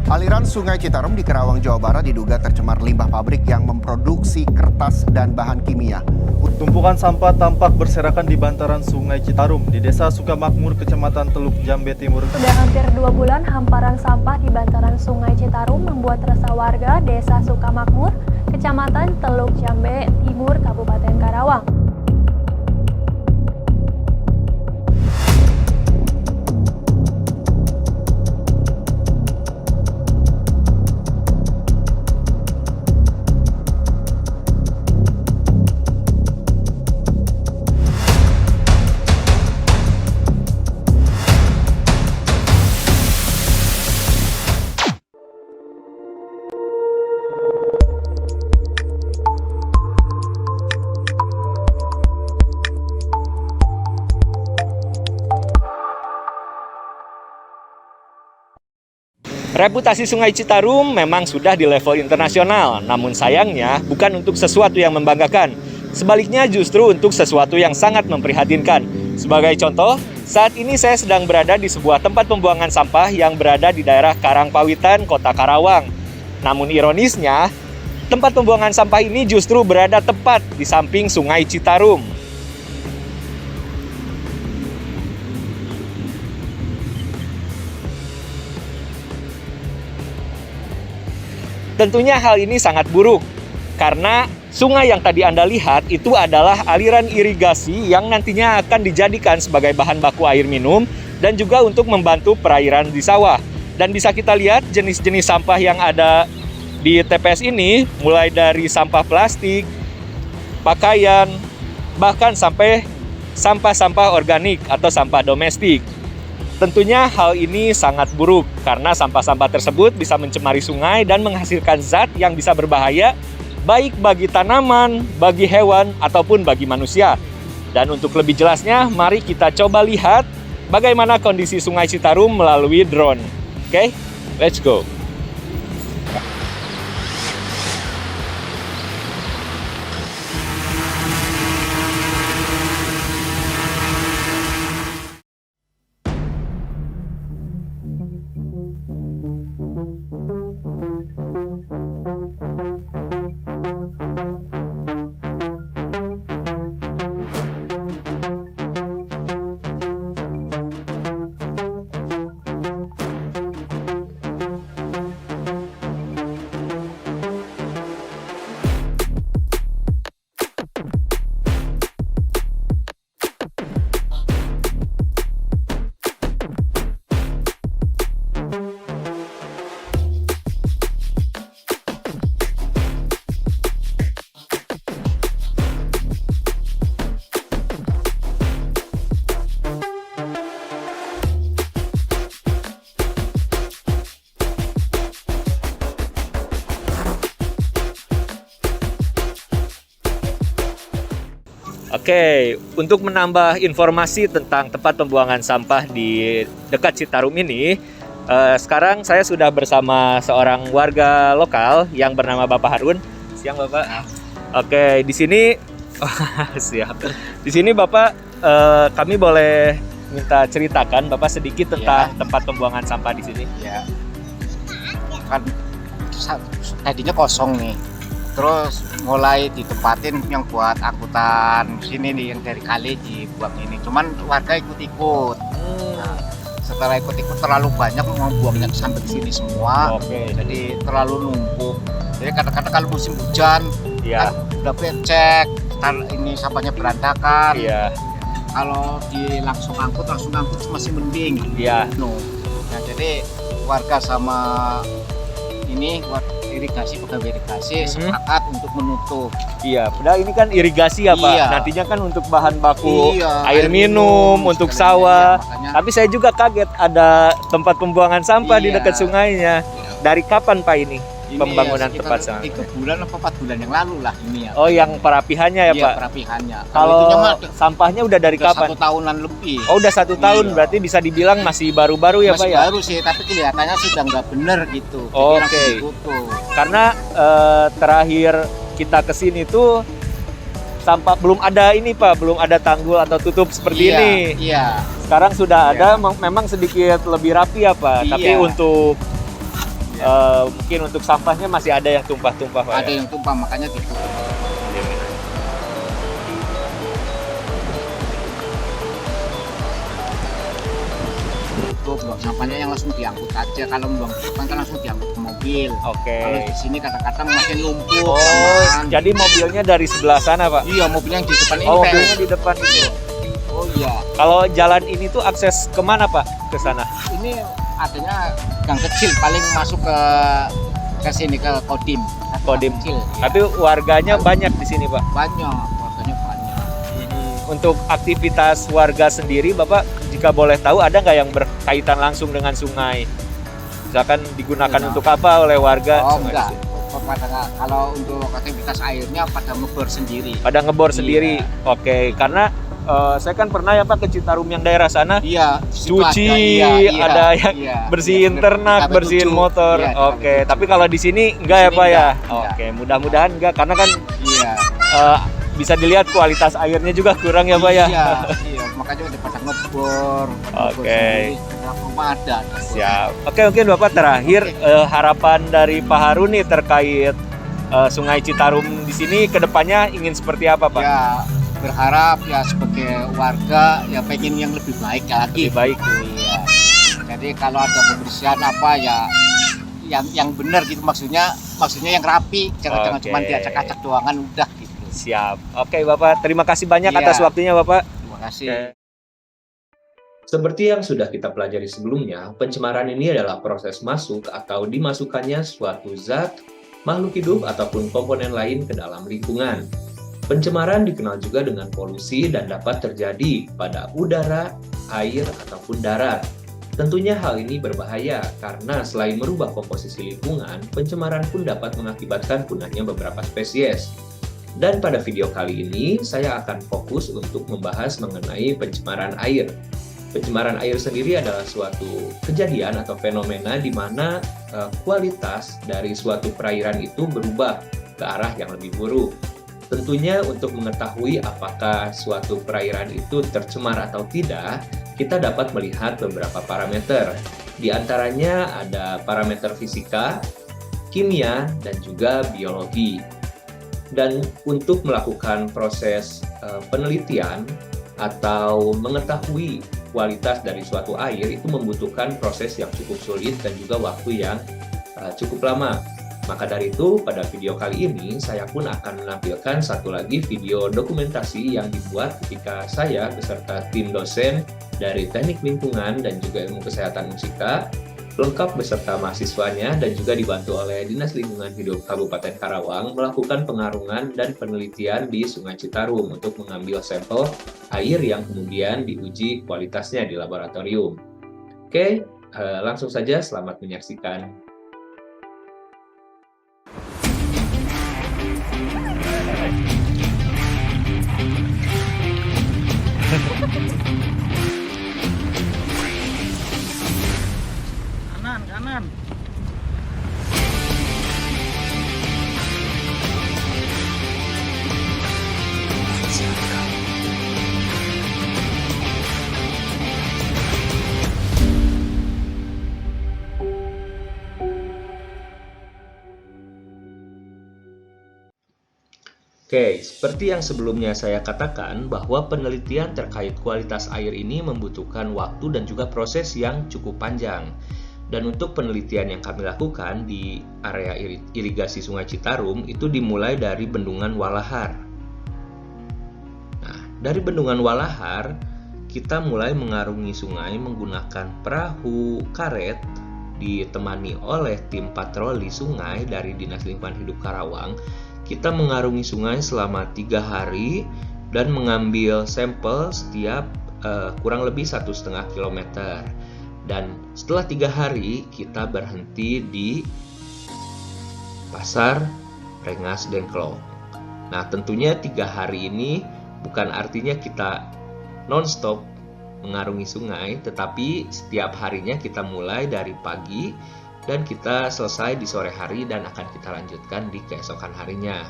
Aliran Sungai Citarum di Karawang, Jawa Barat diduga tercemar limbah pabrik yang memproduksi kertas dan bahan kimia. Tumpukan sampah tampak berserakan di bantaran Sungai Citarum di Desa Sukamakmur, Kecamatan Teluk Jambe Timur. Sudah hampir 2 bulan hamparan sampah di bantaran Sungai Citarum membuat resah warga Desa Sukamakmur, Kecamatan Teluk Jambe Timur, Kabupaten Karawang. Reputasi Sungai Citarum memang sudah di level internasional, namun sayangnya bukan untuk sesuatu yang membanggakan. Sebaliknya justru untuk sesuatu yang sangat memprihatinkan. Sebagai contoh, saat ini saya sedang berada di sebuah tempat pembuangan sampah yang berada di daerah Karangpawitan, Kota Karawang. Namun ironisnya, tempat pembuangan sampah ini justru berada tepat di samping Sungai Citarum. Tentunya hal ini sangat buruk, karena sungai yang tadi Anda lihat itu adalah aliran irigasi yang nantinya akan dijadikan sebagai bahan baku air minum dan juga untuk membantu perairan di sawah. Dan bisa kita lihat jenis-jenis sampah yang ada di TPS ini, mulai dari sampah plastik, pakaian, bahkan sampai sampah-sampah organik atau sampah domestik. Tentunya hal ini sangat buruk karena sampah-sampah tersebut bisa mencemari sungai dan menghasilkan zat yang bisa berbahaya baik bagi tanaman, bagi hewan, ataupun bagi manusia. Dan untuk lebih jelasnya, mari kita coba lihat bagaimana kondisi Sungai Citarum melalui drone. Oke, let's go. Oke, untuk menambah informasi tentang tempat pembuangan sampah di dekat Citarum ini, sekarang saya sudah bersama seorang warga lokal yang bernama Bapak Harun. Siang Bapak. Oke, di sini siap. Di sini Bapak, kami boleh minta ceritakan Bapak sedikit tentang tempat pembuangan sampah di sini. Ya, kan tadinya kosong nih. Terus mulai ditempatin yang buat angkutan sini nih, yang dari kali dibuang ini. Cuman warga ikut-ikut. Nah, setelah ikut-ikut terlalu banyak mau buangnya sampai sini semua. Jadi terlalu numpuk. Jadi kadang-kadang kalau musim hujan, kan udah becek, ini sampahnya berantakan. Kalau langsung angkut masih mending. Nah, jadi warga sama ini irigasi, pegawai irigasi sepakat untuk menutup. Padahal ini kan irigasi ya Pak. Nantinya kan untuk bahan baku air minum, untuk sawah. Tapi saya juga kaget ada tempat pembuangan sampah di dekat sungainya. Dari kapan Pak ini pembangunan tempat sampah? 3 bulan atau 4 bulan yang lalu lah ini ya. Oh, yang perapihannya ya Pak? Perapihannya. Kalau sampahnya udah dari kapan? 1 tahunan lebih. Oh, udah 1 tahun, berarti bisa dibilang masih baru-baru ya Pak ya? Masih baru sih, tapi kelihatannya sudah nggak bener gitu. Oke. Karena terakhir kita kesini tuh sampah belum ada ini Pak, belum ada tanggul atau tutup seperti ini. Iya. Sekarang sudah ada, memang sedikit lebih rapi ya Pak. Tapi untuk Mungkin untuk sampahnya masih ada yang tumpah-tumpah Pak. Ada Ya? yang tumpah, makanya ditutup. Buang sampahnya yang langsung diangkut aja. Kalau buang depan kan langsung diangkut ke mobil. Oke. Kalau di sini kadang-kadang makin lumpur. Oh, kelamaan. jadi mobilnya dari sebelah sana Pak? Iya, mobil yang di depan ini. Oh, Pak. mobilnya di depan itu. Oh iya. Kalau jalan ini tuh akses kemana Pak? Ke sana? Ini adanya gang kecil, paling masuk ke sini ke Kodim. Satu Kodim. gang kecil. Iya. Tapi warganya banyak di sini Pak. Banyak, warganya banyak. Untuk aktivitas warga sendiri, Bapak jika boleh tahu ada nggak yang berkaitan langsung dengan sungai? Misalkan digunakan Iya. untuk apa oleh warga? Oh sungai enggak. itu? Kalau untuk aktivitas airnya pada ngebor sendiri. Pada ngebor Iya. sendiri. Oke, karena saya kan pernah ya Pak ke Citarum yang daerah sana. Iya, di situ Cuci, ada, ada yang bersihin ternak, bersihin motor. Iya, Oke, tapi kalau di sini enggak ya Di sini Pak ya? enggak, iya. Oke, mudah-mudahan enggak karena kan Iya. bisa dilihat kualitas airnya juga kurang ya Pak ya. Iya, iya, makanya udah pada ngebor. Oke. Rumah ada. Siap. Oke, mungkin Bapak terakhir harapan dari Pak Harun nih terkait Sungai Citarum di sini kedepannya ingin seperti apa Pak? Ya, berharap ya sebagai warga ya pengen yang lebih baik lagi. Lebih baik. Iya. Jadi kalau ada pembersihan apa ya yang benar gitu, maksudnya yang rapi, jangan Oke. cuma diacak-acak doangan udah gitu. Siap. Oke Bapak, terima kasih banyak Iya. atas waktunya Bapak. Terima kasih. Oke. Seperti yang sudah kita pelajari sebelumnya, pencemaran ini adalah proses masuk atau dimasukkannya suatu zat, makhluk hidup, ataupun komponen lain ke dalam lingkungan. Pencemaran dikenal juga dengan polusi dan dapat terjadi pada udara, air, ataupun darat. Tentunya hal ini berbahaya karena selain merubah komposisi lingkungan, pencemaran pun dapat mengakibatkan punahnya beberapa spesies. Dan pada video kali ini, saya akan fokus untuk membahas mengenai pencemaran air. Pencemaran air sendiri adalah suatu kejadian atau fenomena di mana kualitas dari suatu perairan itu berubah ke arah yang lebih buruk. Tentunya untuk mengetahui apakah suatu perairan itu tercemar atau tidak, kita dapat melihat beberapa parameter. Di antaranya ada parameter fisika, kimia, dan juga biologi. Dan untuk melakukan proses penelitian atau mengetahui kualitas dari suatu air itu membutuhkan proses yang cukup sulit dan juga waktu yang cukup lama. Maka dari itu, pada video kali ini saya pun akan menampilkan satu lagi video dokumentasi yang dibuat ketika saya beserta tim dosen dari Teknik Lingkungan dan juga Ilmu Kesehatan Musika, lengkap beserta mahasiswanya dan juga dibantu oleh Dinas Lingkungan Hidup Kabupaten Karawang melakukan pengarungan dan penelitian di Sungai Citarum untuk mengambil sampel air yang kemudian diuji kualitasnya di laboratorium. Oke, langsung saja selamat menyaksikan. Kanan. Oke, seperti yang sebelumnya saya katakan bahwa penelitian terkait kualitas air ini membutuhkan waktu dan juga proses yang cukup panjang. Dan untuk penelitian yang kami lakukan di area irigasi Sungai Citarum itu dimulai dari Bendungan Walahar. Nah, dari Bendungan Walahar kita mulai mengarungi sungai menggunakan perahu karet ditemani oleh tim patroli sungai dari Dinas Lingkungan Hidup Karawang. Kita mengarungi sungai selama 3 hari dan mengambil sampel setiap kurang lebih 1,5 kilometer. Dan setelah 3 hari kita berhenti di Pasar Rengas Dengklok. Nah, tentunya 3 hari ini bukan artinya kita non-stop mengarungi sungai, tetapi setiap harinya kita mulai dari pagi dan kita selesai di sore hari dan akan kita lanjutkan di keesokan harinya.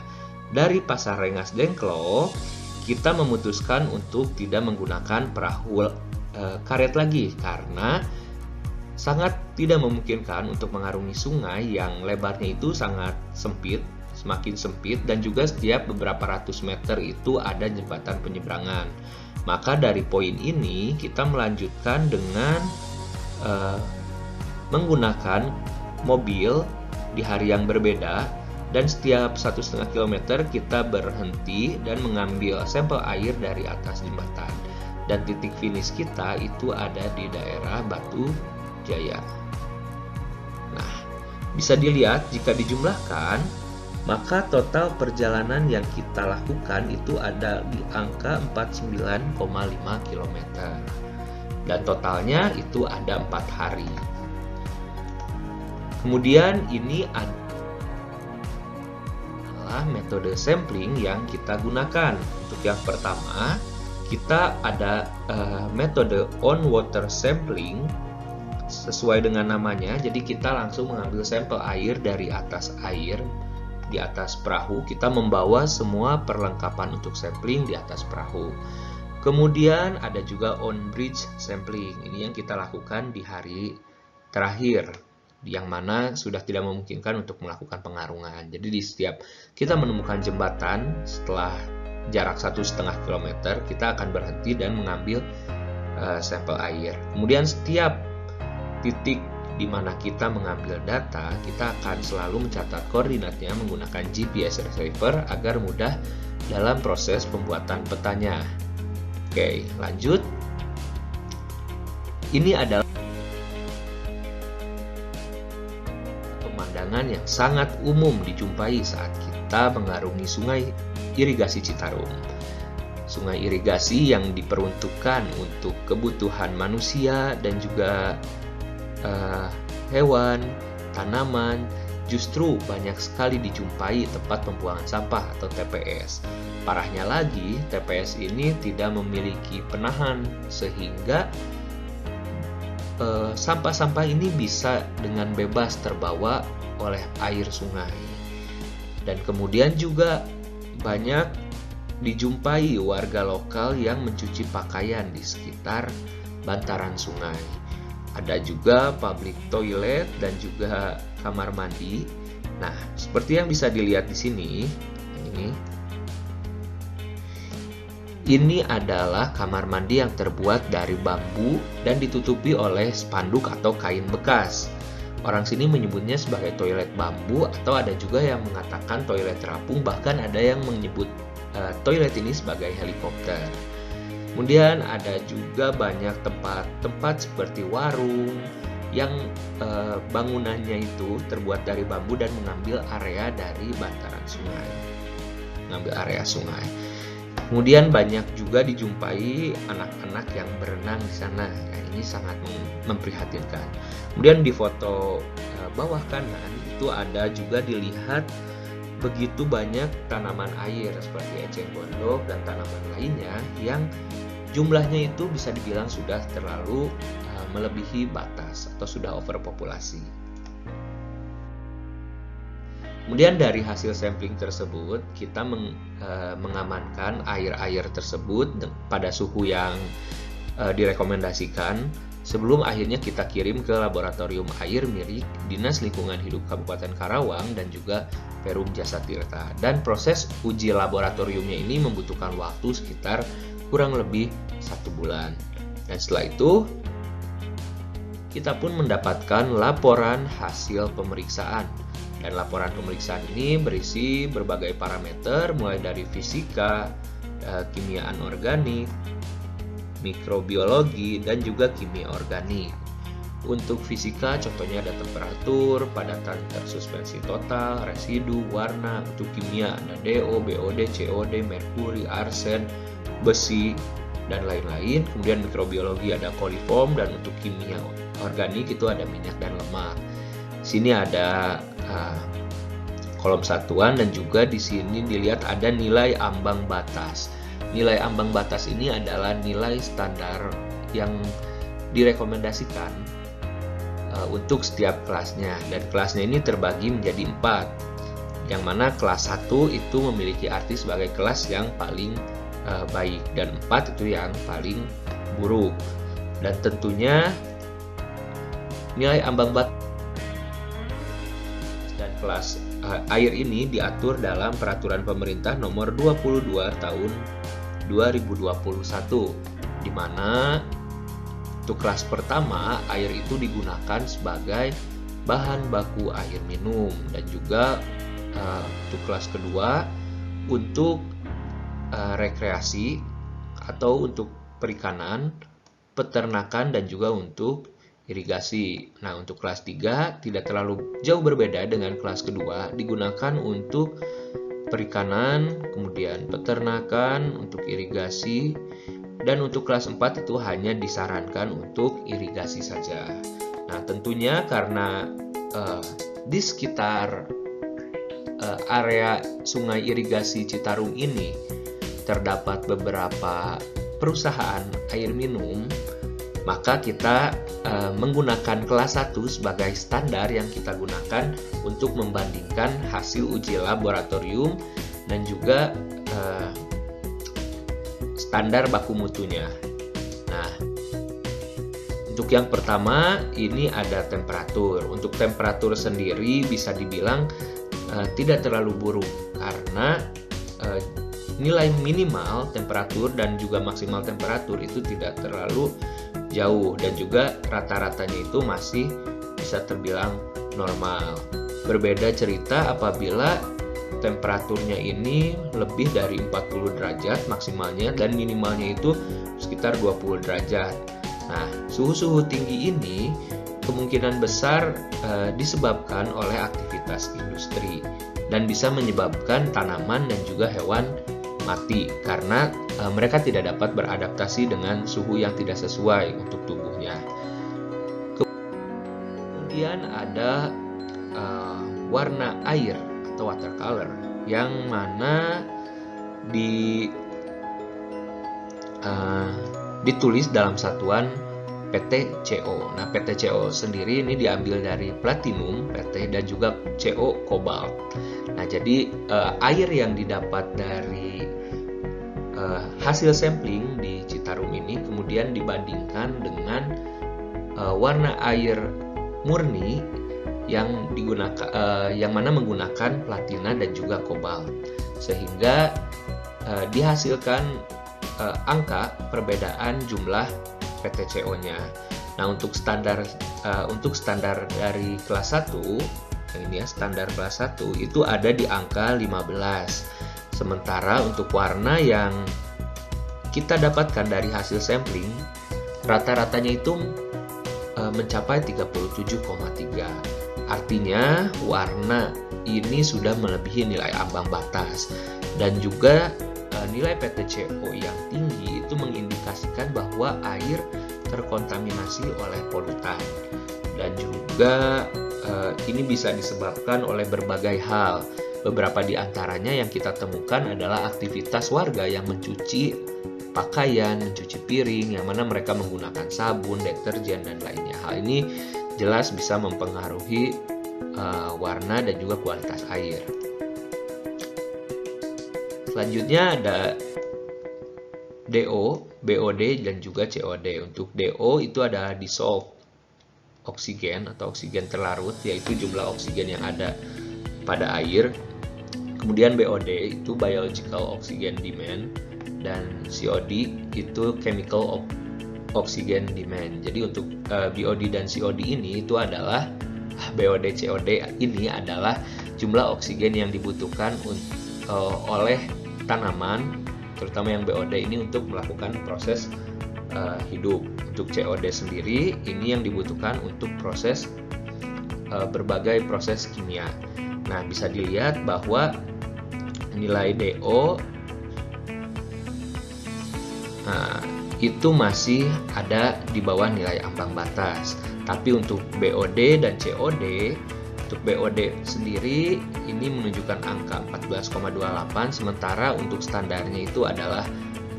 Dari Pasar Rengas Dengklok, kita memutuskan untuk tidak menggunakan perahu karet lagi karena sangat tidak memungkinkan untuk mengarungi sungai yang lebarnya itu sangat sempit, semakin sempit, dan juga setiap beberapa ratus meter itu ada jembatan penyeberangan. Maka dari poin ini kita melanjutkan dengan menggunakan mobil di hari yang berbeda, dan setiap 1,5 km kita berhenti dan mengambil sampel air dari atas jembatan. Dan titik finish kita itu ada di daerah Batu Jaya. Nah, bisa dilihat jika dijumlahkan, maka total perjalanan yang kita lakukan itu ada di angka 49,5 km. Dan totalnya itu ada 4 hari. Kemudian ini adalah metode sampling yang kita gunakan. Untuk yang pertama, kita ada metode on water sampling sesuai dengan namanya. Jadi kita langsung mengambil sampel air dari atas air di atas perahu. Kita membawa semua perlengkapan untuk sampling di atas perahu. Kemudian ada juga on bridge sampling. Ini yang kita lakukan di hari terakhir, yang mana sudah tidak memungkinkan untuk melakukan pengarungan. Jadi di setiap kita menemukan jembatan setelah jarak 1,5 km, kita akan berhenti dan mengambil sampel air. Kemudian setiap titik di mana kita mengambil data, kita akan selalu mencatat koordinatnya menggunakan GPS receiver agar mudah dalam proses pembuatan petanya. Oke, lanjut. Ini adalah pemandangan yang sangat umum dijumpai saat kita mengarungi sungai irigasi Citarum. Sungai irigasi yang diperuntukkan untuk kebutuhan manusia dan juga hewan, tanaman, justru banyak sekali dijumpai tempat pembuangan sampah atau TPS. Parahnya lagi, TPS ini tidak memiliki penahan sehingga sampah-sampah ini bisa dengan bebas terbawa oleh air sungai. Dan kemudian juga banyak dijumpai warga lokal yang mencuci pakaian di sekitar bantaran sungai. Ada juga public toilet dan juga kamar mandi. Nah, seperti yang bisa dilihat di sini, ini adalah kamar mandi yang terbuat dari bambu dan ditutupi oleh spanduk atau kain bekas. Orang sini menyebutnya sebagai toilet bambu, atau ada juga yang mengatakan toilet terapung, bahkan ada yang menyebut toilet ini sebagai helikopter. Kemudian ada juga banyak tempat-tempat seperti warung yang bangunannya itu terbuat dari bambu dan mengambil area dari bantaran sungai, mengambil area sungai. Kemudian banyak juga dijumpai anak-anak yang berenang di sana. Nah, ini sangat memprihatinkan. Kemudian di foto bawah kanan itu ada juga dilihat begitu banyak tanaman air seperti eceng gondok dan tanaman lainnya yang jumlahnya itu bisa dibilang sudah terlalu melebihi batas atau sudah overpopulasi. Kemudian dari hasil sampling tersebut kita mengamankan air-air tersebut pada suhu yang direkomendasikan sebelum akhirnya kita kirim ke laboratorium air milik Dinas Lingkungan Hidup Kabupaten Karawang dan juga Perum Jasa Tirta. Dan proses uji laboratoriumnya ini membutuhkan waktu sekitar kurang lebih 1 bulan. Dan setelah itu kita pun mendapatkan laporan hasil pemeriksaan. Dan laporan pemeriksaan ini berisi berbagai parameter mulai dari fisika, kimia anorganik, mikrobiologi, dan juga kimia organik. Untuk fisika contohnya ada temperatur, padatan tersuspensi total, residu, warna. Untuk kimia ada DO, BOD, COD, merkuri, arsen, besi, dan lain-lain. Kemudian mikrobiologi ada koliform, dan untuk kimia organik itu ada minyak dan lemak. Sini ada kolom satuan, dan juga di sini dilihat ada nilai ambang batas. Nilai ambang batas ini adalah nilai standar yang direkomendasikan untuk setiap kelasnya, dan kelasnya ini terbagi menjadi 4, yang mana kelas 1 itu memiliki arti sebagai kelas yang paling baik, dan 4 itu yang paling buruk. Dan tentunya Nilai ambang batas dan kelas air ini diatur dalam Peraturan Pemerintah Nomor 22 Tahun 2021, di mana untuk kelas pertama air itu digunakan sebagai bahan baku air minum, dan juga untuk kelas kedua untuk rekreasi atau untuk perikanan, peternakan, dan juga untuk irigasi. Nah, untuk kelas 3 tidak terlalu jauh berbeda dengan kelas kedua, digunakan untuk perikanan, kemudian peternakan, untuk irigasi, dan untuk kelas 4 itu hanya disarankan untuk irigasi saja. Nah, tentunya karena di sekitar area sungai irigasi Citarum ini terdapat beberapa perusahaan air minum, maka kita menggunakan kelas 1 sebagai standar yang kita gunakan untuk membandingkan hasil uji laboratorium dan juga standar baku mutunya. Nah, untuk yang pertama ini ada temperatur. Untuk temperatur sendiri bisa dibilang tidak terlalu buruk, karena nilai minimal temperatur dan juga maksimal temperatur itu tidak terlalu jauh, dan juga rata-ratanya itu masih bisa terbilang normal. Berbeda cerita apabila temperaturnya ini lebih dari 40 derajat maksimalnya dan minimalnya itu sekitar 20 derajat. Nah, suhu-suhu tinggi ini kemungkinan besar disebabkan oleh aktivitas industri dan bisa menyebabkan tanaman dan juga hewan mati karena mereka tidak dapat beradaptasi dengan suhu yang tidak sesuai untuk tubuhnya. Kemudian ada warna air atau watercolor yang mana ditulis dalam satuan PtCO. Nah, PtCO sendiri ini diambil dari platinum PT dan juga CO kobalt. Nah, jadi air yang didapat dari hasil sampling di Citarum ini kemudian dibandingkan dengan warna air murni yang digunakan, yang mana menggunakan platina dan juga kobalt, sehingga dihasilkan angka perbedaan jumlah PtCO-nya. Nah, untuk standar dari kelas 1 yang ini ya, standar kelas 1 itu ada di angka 15. Sementara untuk warna yang kita dapatkan dari hasil sampling rata-ratanya itu mencapai 37,3. Artinya warna ini sudah melebihi nilai ambang batas, dan juga nilai PtCO yang tinggi itu mengindikasikan bahwa air terkontaminasi oleh polutan, dan juga ini bisa disebabkan oleh berbagai hal. Beberapa di antaranya yang kita temukan adalah aktivitas warga yang mencuci pakaian, mencuci piring, yang mana mereka menggunakan sabun, deterjen, dan lainnya. Hal ini jelas bisa mempengaruhi warna dan juga kualitas air. Selanjutnya ada DO, BOD, dan juga COD. Untuk DO itu ada dissolved oksigen atau oksigen terlarut, yaitu jumlah oksigen yang ada pada air. Kemudian BOD itu biological oxygen demand, dan COD itu chemical oxygen demand. Jadi untuk BOD dan COD ini itu adalah BOD COD ini adalah jumlah oksigen yang dibutuhkan oleh tanaman, terutama yang BOD ini untuk melakukan proses hidup. Untuk COD sendiri ini yang dibutuhkan untuk proses berbagai proses kimia. Nah, bisa dilihat bahwa nilai DO itu masih ada di bawah nilai ambang batas. Tapi untuk BOD dan COD, untuk BOD sendiri ini menunjukkan angka 14,28, sementara untuk standarnya itu adalah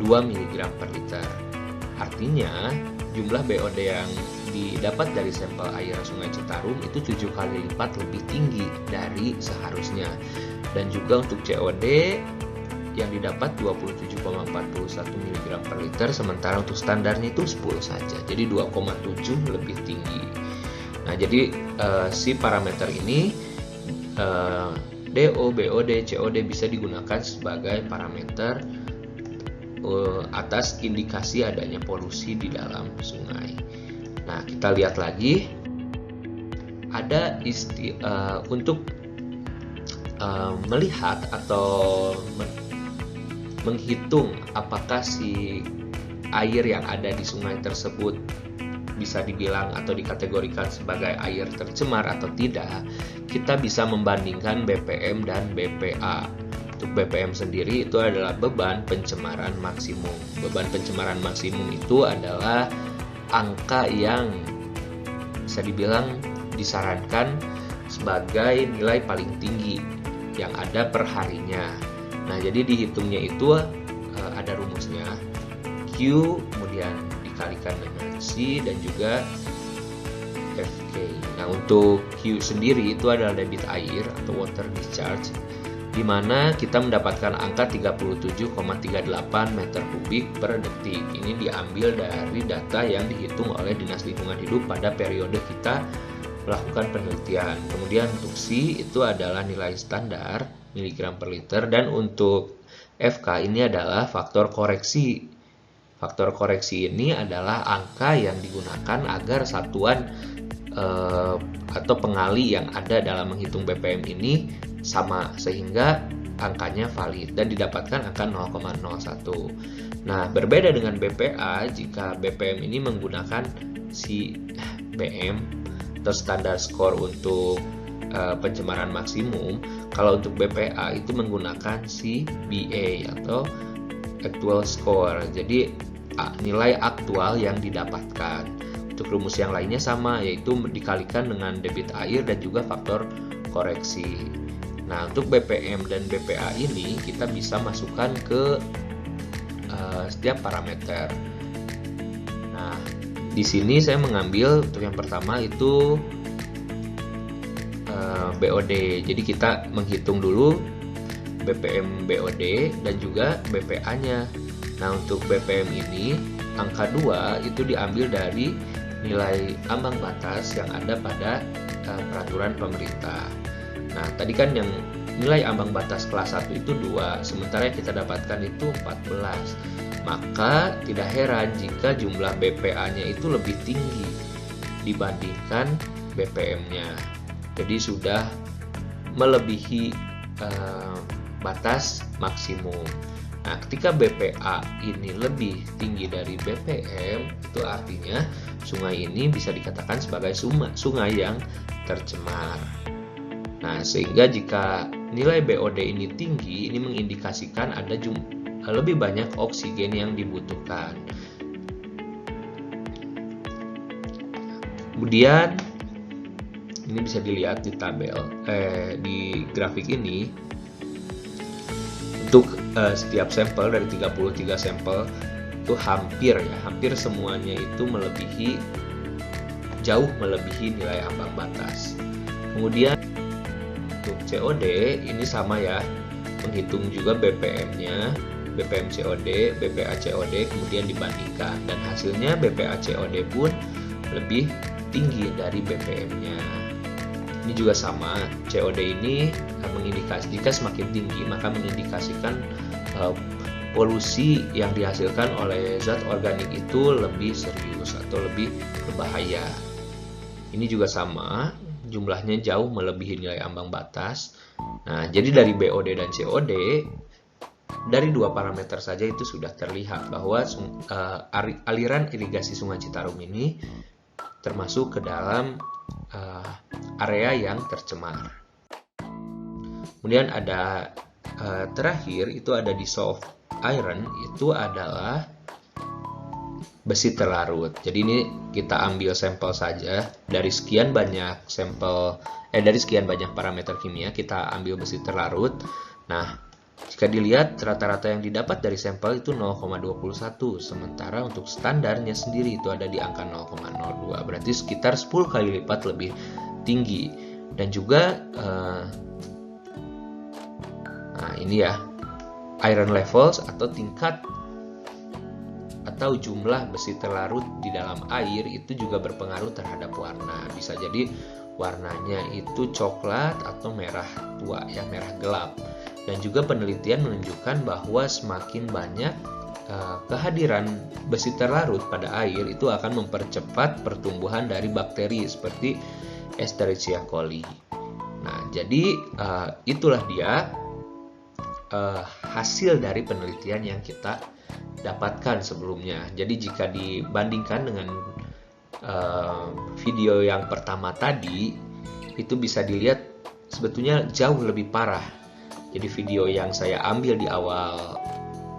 2 mg per liter. Artinya jumlah BOD yang didapat dari sampel air Sungai Citarum itu 7 kali lipat lebih tinggi dari seharusnya. Dan juga untuk COD yang didapat 27,41 mg per liter, sementara untuk standarnya itu 10 saja, jadi 2,7 lebih tinggi. Nah, jadi si parameter ini DO, BOD, COD bisa digunakan sebagai parameter atas indikasi adanya polusi di dalam sungai. Nah, kita lihat lagi ada untuk melihat atau menghitung apakah si air yang ada di sungai tersebut bisa dibilang atau dikategorikan sebagai air tercemar atau tidak, kita bisa membandingkan BPM dan BPA. Untuk BPM sendiri itu adalah beban pencemaran maksimum. Beban pencemaran maksimum itu adalah angka yang bisa dibilang disarankan sebagai nilai paling tinggi yang ada per harinya. Nah, jadi dihitungnya itu ada rumusnya. Q kemudian dikalikan dengan C dan juga FK. Nah, untuk Q sendiri itu adalah debit air atau water discharge, di mana kita mendapatkan angka 37,38 meter kubik per detik. Ini diambil dari data yang dihitung oleh Dinas Lingkungan Hidup pada periode kita melakukan penelitian. Kemudian untuk C itu adalah nilai standar miligram per liter, dan untuk FK ini adalah faktor koreksi. Faktor koreksi ini adalah angka yang digunakan agar satuan atau pengali yang ada dalam menghitung BPM ini sama, sehingga angkanya valid dan didapatkan angka 0,01. Nah, berbeda dengan BPA, jika BPM ini menggunakan CBM atau standar skor untuk pencemaran maksimum. Kalau untuk BPA itu menggunakan CBA atau actual score, jadi nilai aktual yang didapatkan. Untuk rumus yang lainnya sama, yaitu dikalikan dengan debit air dan juga faktor koreksi. Nah, untuk BPM dan BPA ini kita bisa masukkan ke setiap parameter. Nah, di sini saya mengambil untuk yang pertama itu BOD. Jadi kita menghitung dulu BPM BOD dan juga BPA-nya. Nah, untuk BPM ini angka 2 itu diambil dari nilai ambang batas yang ada pada peraturan pemerintah. Nah, tadi kan yang nilai ambang batas kelas 1 itu 2, sementara yang kita dapatkan itu 14. Maka tidak heran jika jumlah BPA-nya itu lebih tinggi dibandingkan BPM-nya. Jadi sudah melebihi batas maksimum. Nah, ketika BPA ini lebih tinggi dari BPM, itu artinya sungai ini bisa dikatakan sebagai sungai yang tercemar. Nah, sehingga jika nilai BOD ini tinggi, ini mengindikasikan ada lebih banyak oksigen yang dibutuhkan. Kemudian ini bisa dilihat di tabel di grafik ini. Untuk setiap sampel dari 33 sampel itu hampir semuanya itu jauh melebihi nilai ambang batas. Kemudian untuk COD ini sama ya, menghitung juga BPM-nya, BPM COD, BPA COD, kemudian dibandingkan, dan hasilnya BPA COD pun lebih tinggi dari BPM-nya. Ini juga sama, COD ini mengindikasi jika semakin tinggi maka mengindikasikan polusi yang dihasilkan oleh zat organik itu lebih serius atau lebih berbahaya. Ini juga sama, jumlahnya jauh melebihi nilai ambang batas. Nah, jadi dari BOD dan COD, dari dua parameter saja itu sudah terlihat bahwa aliran irigasi Sungai Citarum ini termasuk ke dalam area yang tercemar. Kemudian ada terakhir itu ada dissolved iron, itu adalah besi terlarut. Jadi ini kita ambil sampel saja dari sekian banyak sampel dari sekian banyak parameter kimia kita ambil besi terlarut. Nah, jika dilihat rata-rata yang didapat dari sampel itu 0,21, sementara untuk standarnya sendiri itu ada di angka 0,02, berarti sekitar 10 kali lipat lebih tinggi. Dan juga nah ini ya, iron levels atau tingkat atau jumlah besi terlarut di dalam air itu juga berpengaruh terhadap warna. Bisa jadi warnanya itu coklat atau merah tua, ya, merah gelap. Dan juga penelitian menunjukkan bahwa semakin banyak kehadiran besi terlarut pada air itu akan mempercepat pertumbuhan dari bakteri seperti Escherichia coli. Nah, jadi itulah dia hasil dari penelitian yang kita dapatkan sebelumnya. Jadi jika dibandingkan dengan video yang pertama tadi, itu bisa dilihat sebetulnya jauh lebih parah. Jadi video yang saya ambil di awal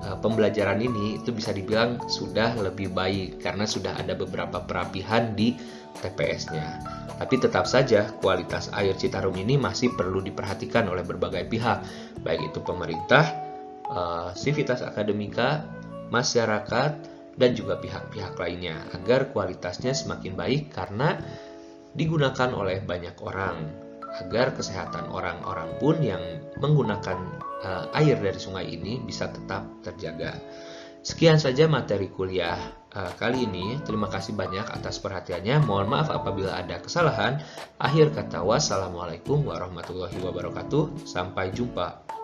pembelajaran ini itu bisa dibilang sudah lebih baik karena sudah ada beberapa perapihan di TPS-nya. Tapi tetap saja kualitas air Citarum ini masih perlu diperhatikan oleh berbagai pihak, baik itu pemerintah, Civitas Akademika, masyarakat, dan juga pihak-pihak lainnya agar kualitasnya semakin baik karena digunakan oleh banyak orang, agar kesehatan orang-orang pun yang menggunakan air dari sungai ini bisa tetap terjaga. Sekian saja materi kuliah kali ini. Terima kasih banyak atas perhatiannya. Mohon maaf apabila ada kesalahan. Akhir kata, wassalamualaikum warahmatullahi wabarakatuh. Sampai jumpa.